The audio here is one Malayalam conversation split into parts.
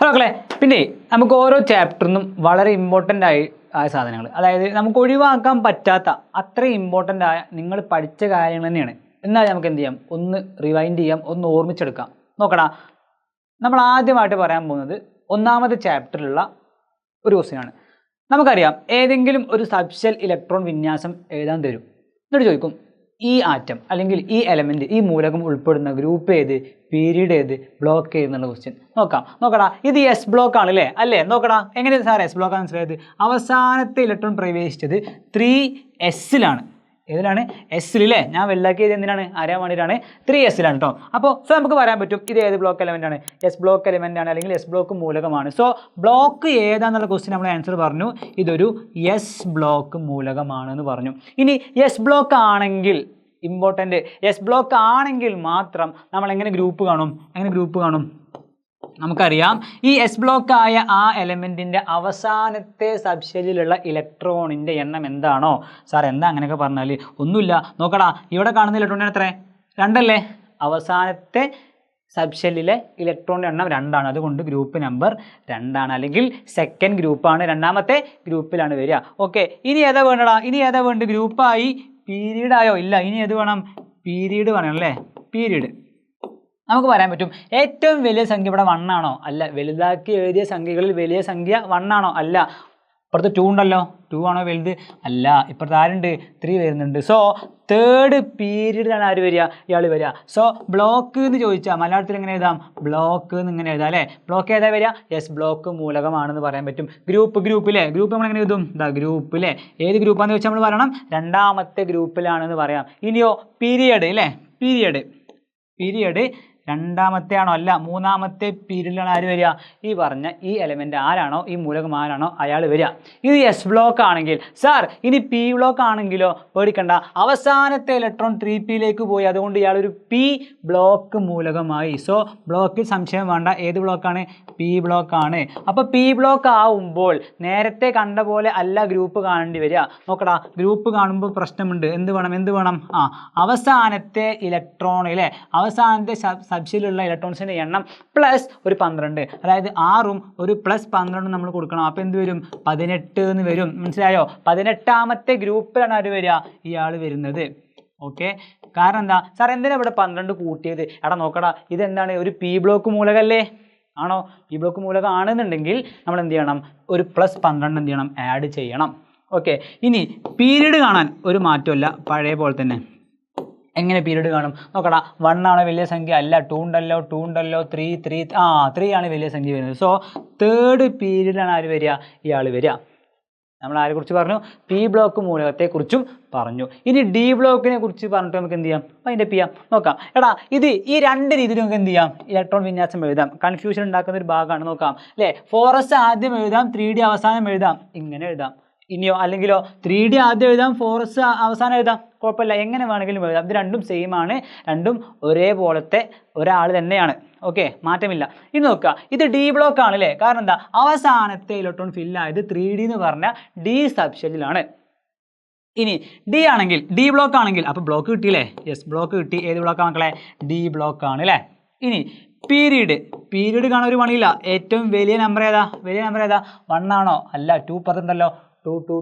ഹലോ മക്കളെ, പിന്നെ നമുക്ക് ഓരോ ചാപ്റ്ററിനും വളരെ ഇമ്പോർട്ടൻ്റ് ആയ സാധനങ്ങൾ, അതായത് നമുക്ക് ഒഴിവാക്കാൻ പറ്റാത്ത അത്രയും ഇമ്പോർട്ടൻ്റ് ആയ നിങ്ങൾ പഠിച്ച കാര്യങ്ങൾ തന്നെയാണ്. എന്നാൽ നമുക്ക് എന്ത് ചെയ്യാം, ഒന്ന് റിവൈൻഡ് ചെയ്യാം, ഒന്ന് ഓർമ്മിച്ചെടുക്കാം. നോക്കടാ, നമ്മൾ ആദ്യമായിട്ട് പറയാൻ പോകുന്നത് ഒന്നാമത്തെ ചാപ്റ്ററിലുള്ള ഒരു ക്വസ്റ്റ്യനാണ്. നമുക്കറിയാം, ഏതെങ്കിലും ഒരു സബ്ഷെൽ ഇലക്ട്രോൺ വിന്യാസം എഴുതാൻ തരും. എന്നിട്ട് ചോദിക്കും, ഈ ആറ്റം അല്ലെങ്കിൽ ഈ എലമെൻറ്റ്, ഈ മൂലകം ഉൾപ്പെടുന്ന ഗ്രൂപ്പ് ഏത്, പീരീഡ് ഏത്, ബ്ലോക്ക് ഏത് എന്നുള്ള ക്വസ്റ്റ്യൻ നോക്കടാ. ഇത് എസ് ബ്ലോക്ക് ആണ് അല്ലേ? നോക്കടാ, എങ്ങനെയാണ് സാർ എസ് ബ്ലോക്ക് ആണ് മനസ്സിലായത്? അവസാനത്തെ ഇലക്ട്രോൺ പ്രവേശിച്ചത് 3s ഏതിലാണ്? എസ്സിലല്ലേ? ഞാൻ വെള്ളാക്കിയത് എന്തിനാണ്? അറിയാൻ വേണ്ടിയിട്ടാണ്. 3s കേട്ടോ. അപ്പോൾ നമുക്ക് പറയാൻ പറ്റും ഇത് ഏത് ബ്ലോക്ക് എലമെൻ്റ് ആണ്? എസ് ബ്ലോക്ക് എലമെൻ്റ് ആണ്, അല്ലെങ്കിൽ എസ് ബ്ലോക്ക് മൂലകമാണ്. ബ്ലോക്ക് ഏതാന്നുള്ള ക്വസ്റ്റ്യൻ നമ്മൾ ആൻസർ പറഞ്ഞു, ഇതൊരു എസ് ബ്ലോക്ക് മൂലകമാണെന്ന് പറഞ്ഞു. ഇനി എസ് ബ്ലോക്ക് ആണെങ്കിൽ ഇമ്പോർട്ടൻ്റ്, എസ് ബ്ലോക്ക് ആണെങ്കിൽ മാത്രം നമ്മൾ എങ്ങനെ ഗ്രൂപ്പ് കാണും? നമുക്കറിയാം, ഈ എസ് ബ്ലോക്ക് ആയ ആ എലമെൻറ്റിൻ്റെ അവസാനത്തെ സബ്ഷെല്ലിലുള്ള ഇലക്ട്രോണിൻ്റെ എണ്ണം എന്താണോ? സാർ എന്താ അങ്ങനെയൊക്കെ പറഞ്ഞാൽ? ഒന്നുമില്ല, നോക്കടാ, ഇവിടെ കാണുന്ന ഇലക്ട്രോണിന് എത്ര? 2 അല്ലേ? അവസാനത്തെ സബ്ഷെല്ലിലെ ഇലക്ട്രോണിൻ്റെ എണ്ണം 2 ആണ്. അതുകൊണ്ട് ഗ്രൂപ്പ് നമ്പർ 2 ആണ്, അല്ലെങ്കിൽ സെക്കൻഡ് ഗ്രൂപ്പാണ്, രണ്ടാമത്തെ ഗ്രൂപ്പിലാണ് വരിക. ഓക്കെ, ഇനി ഏതാ വേണ്ടത്? ഗ്രൂപ്പായി പീരീഡ് ആയോ? ഇല്ല, ഇനി ഏത് വേണം? പീരീഡ് വേണം അല്ലേ? പീരീഡ് നമുക്ക് പറയാൻ പറ്റും. ഏറ്റവും വലിയ സംഖ്യ ഇവിടെ 1 ആണോ? അല്ല. വലുതാക്കി എഴുതിയ സംഖ്യകളിൽ വലിയ സംഖ്യ 1 ആണോ? അല്ല. ഇപ്പുറത്ത് 2 ഉണ്ടല്ലോ, 2 ആണോ വലുത്? അല്ല. ഇപ്പുറത്ത് ആരുണ്ട്? 3 വരുന്നുണ്ട്. തേർഡ് പീരീഡിലാണ് ആര് വരിക? ഇയാൾ വരിക. ബ്ലോക്ക് എന്ന് ചോദിച്ചാൽ മലയാളത്തിൽ എങ്ങനെ എഴുതാം? ബ്ലോക്ക് എന്ന് ഇങ്ങനെ എഴുതാം അല്ലേ? ബ്ലോക്ക് ഏതാ വരിക? എസ് ബ്ലോക്ക് മൂലകമാണെന്ന് പറയാൻ പറ്റും. ഗ്രൂപ്പിലെ ഗ്രൂപ്പ് നമ്മൾ എങ്ങനെ എഴുതും? ഗ്രൂപ്പിലെ ഏത് ഗ്രൂപ്പാന്ന് വെച്ചാൽ നമ്മൾ പറയണം, രണ്ടാമത്തെ ഗ്രൂപ്പിലാണെന്ന് പറയാം. ഇനിയോ പീരിയഡ് അല്ലേ? പീരിയഡ് രണ്ടാമത്തെ ആണോ? അല്ല, മൂന്നാമത്തെ പീരീഡിലാണ് ആര് വരിക? ഈ പറഞ്ഞ ഈ എലമെൻ്റ് ആരാണോ, ഈ മൂലകം ആരാണോ അയാൾ വരിക. ഇത് എസ് ബ്ലോക്ക് ആണെങ്കിൽ. സാർ ഇനി പി ബ്ലോക്ക് ആണെങ്കിലോ? പേടിക്കണ്ട, അവസാനത്തെ ഇലക്ട്രോൺ 3p പോയി, അതുകൊണ്ട് ഇയാൾ ഒരു പി ബ്ലോക്ക് മൂലകമായി. ബ്ലോക്കിൽ സംശയം വേണ്ട, ഏത് ബ്ലോക്കാണ്? പി ബ്ലോക്ക് ആണ്. അപ്പോൾ പി ബ്ലോക്ക് ആവുമ്പോൾ നേരത്തെ കണ്ട പോലെ അല്ല ഗ്രൂപ്പ് കാണേണ്ടി വരിക. നോക്കടാ, ഗ്രൂപ്പ് കാണുമ്പോൾ പ്രശ്നമുണ്ട്. എന്ത് വേണം? അവസാനത്തെ ഇലക്ട്രോണിലെ അവസാനത്തെ സബ്ഷെല്ലിലുള്ള ഇലക്ട്രോൺസിൻ്റെ എണ്ണം പ്ലസ് ഒരു 12, അതായത് 6ഉം ഒരു പ്ലസ് 12 നമ്മൾ കൊടുക്കണം. അപ്പോൾ എന്ത് വരും? 18 എന്ന് വരും. മനസ്സിലായോ? 18ാമത്തെ ഗ്രൂപ്പിലാണ് ആര് വരിക? ഇയാൾ വരുന്നത്. ഓക്കെ, കാരണം എന്താ സാർ, എന്തിനാ ഇവിടെ 12 കൂട്ടിയത്? എടാ നോക്കടാ, ഇതെന്താണ്? ഒരു പി ബ്ലോക്ക് മൂലകല്ലേ? ആണോ? പി ബ്ലോക്ക് മൂലകം ആണെന്നുണ്ടെങ്കിൽ നമ്മൾ എന്ത് ചെയ്യണം? ഒരു പ്ലസ് 12 എന്ത് ചെയ്യണം? ആഡ് ചെയ്യണം. ഓക്കെ, ഇനി പീരീഡ് കാണാൻ ഒരു മാറ്റമില്ല, പഴയ പോലെ തന്നെ. എങ്ങനെ പീരീഡ് കാണും? നോക്കടാ, 1 ആണോ വലിയ സംഖ്യ? അല്ല. 2 ഉണ്ടല്ലോ, 3 ആണ് വലിയ സംഖ്യ വരുന്നത്. തേർഡ് പീരീഡിലാണ് ആര് വരിക? ഇയാൾ വരിക. നമ്മൾ ആരെക്കുറിച്ച് പറഞ്ഞു? പി ബ്ലോക്ക് മൂലകത്തെക്കുറിച്ചും പറഞ്ഞു. ഇനി ഡി ബ്ലോക്കിനെ കുറിച്ച് പറഞ്ഞിട്ട് നമുക്ക് എന്ത് ചെയ്യാം? അതിൻ്റെ ചെയ്യാം. നോക്കാം. എടാ, ഈ 2 രീതിയിൽ നമുക്ക് എന്ത് ചെയ്യാം? ഇലക്ട്രോൺ വിന്യാസം എഴുതാം. കൺഫ്യൂഷൻ ഉണ്ടാക്കുന്ന ഒരു ഭാഗമാണ്. നോക്കാം അല്ലേ? 4s ആദ്യം എഴുതാം, 3d അവസാനം എഴുതാം, ഇങ്ങനെ എഴുതാം. ഇനിയോ അല്ലെങ്കിലോ 3d ആദ്യം എഴുതാം, 4s അവസാനം എഴുതാം, കുഴപ്പമില്ല, എങ്ങനെ വേണമെങ്കിലും എഴുതാം. ഇത് രണ്ടും സെയിം ആണ്, രണ്ടും ഒരേപോലത്തെ ഒരാൾ തന്നെയാണ്. ഓക്കെ, മാറ്റമില്ല. ഇനി നോക്കുക, ഇത് ഡി ബ്ലോക്ക് ആണ് അല്ലേ? കാരണം എന്താ? അവസാനത്തെ ഇലക്ട്രോൺ ഫില്ലായത് 3d എന്ന് പറഞ്ഞ ഡി സബ്ഷെല്ലിലാണ്. ഇനി ഡി ബ്ലോക്ക് ആണെങ്കിൽ അപ്പോൾ ബ്ലോക്ക് കിട്ടിയില്ലേ? യെസ്, ബ്ലോക്ക് കിട്ടി. ഏത് ബ്ലോക്കാണ് മക്കളെ? ഡി ബ്ലോക്ക് ആണ് അല്ലേ? ഇനി പീരീഡ് കാണാൻ ഒരു പണിയില്ല. ഏറ്റവും വലിയ നമ്പർ ഏതാ? 1 ആണോ? അല്ല. 2 പറഞ്ഞിട്ടുണ്ടല്ലോ, 2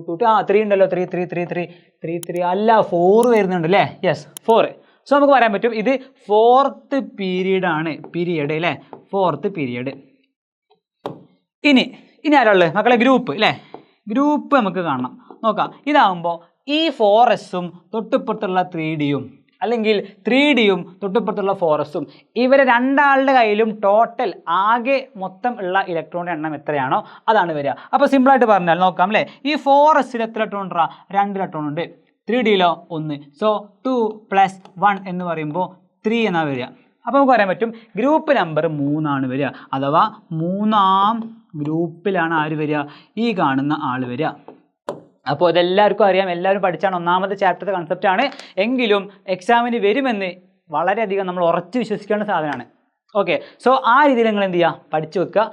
3 ഉണ്ടല്ലോ, 3 അല്ല, 4 വരുന്നുണ്ട് അല്ലേ? യെസ്, 4. നമുക്ക് പറയാൻ പറ്റും ഇത് 4th പീരീഡ് ആണ്. പീരീഡ് അല്ലേ? 4th period. ഇനി ആരാളുള്ളത് മക്കളെ? ഗ്രൂപ്പ് അല്ലേ? ഗ്രൂപ്പ് നമുക്ക് കാണണം. നോക്കാം. ഇതാകുമ്പോൾ ഈ 4sഉം തൊട്ടിപ്പുറത്തുള്ള 3dയും, അല്ലെങ്കിൽ 3dയും തൊട്ടിപ്പുറത്തുള്ള 4sഉം, ഇവരെ രണ്ടാളുടെ കയ്യിലും ടോട്ടൽ ആകെ മൊത്തം ഉള്ള ഇലക്ട്രോണിൻ്റെ എണ്ണം എത്രയാണോ അതാണ് വരിക. അപ്പോൾ സിമ്പിളായിട്ട് പറഞ്ഞാൽ നോക്കാം അല്ലേ? ഈ 4sൽ എത്ര ഇലക്ട്രോൺ ഉണ്ടാ? 2 ഇലക്ട്രോൺ ഉണ്ട്. 3dയിലോ 1. 2 + 1 എന്ന് പറയുമ്പോൾ 3 എന്നാണ് വരിക. അപ്പോൾ നമുക്ക് പറയാൻ പറ്റും ഗ്രൂപ്പ് നമ്പർ 3 ആണ് വരിക, അഥവാ 3ാം ഗ്രൂപ്പിലാണ് ആര് വരിക? ഈ കാണുന്ന ആൾ വരിക. അപ്പോൾ ഇതെല്ലാവർക്കും അറിയാം, എല്ലാവരും പഠിച്ചാണ്, ഒന്നാമത്തെ ചാപ്റ്റർ കൺസെപ്റ്റ് ആണ്. എങ്കിലും എക്സാമിന് വരുമെന്ന് വളരെയധികം നമ്മൾ ഉറച്ച് വിശ്വസിക്കേണ്ട സാധനമാണ്. ഓക്കെ, ആ രീതിയിൽ നിങ്ങൾ എന്ത് ചെയ്യുക? പഠിച്ചു വെക്കുക.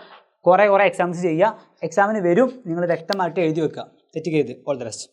കുറേ എക്സാംസ് ചെയ്യുക. എക്സാമിന് വരും, നിങ്ങൾ വ്യക്തമായിട്ട് എഴുതി വെക്കുക. തെറ്റുകരുത്. All the best.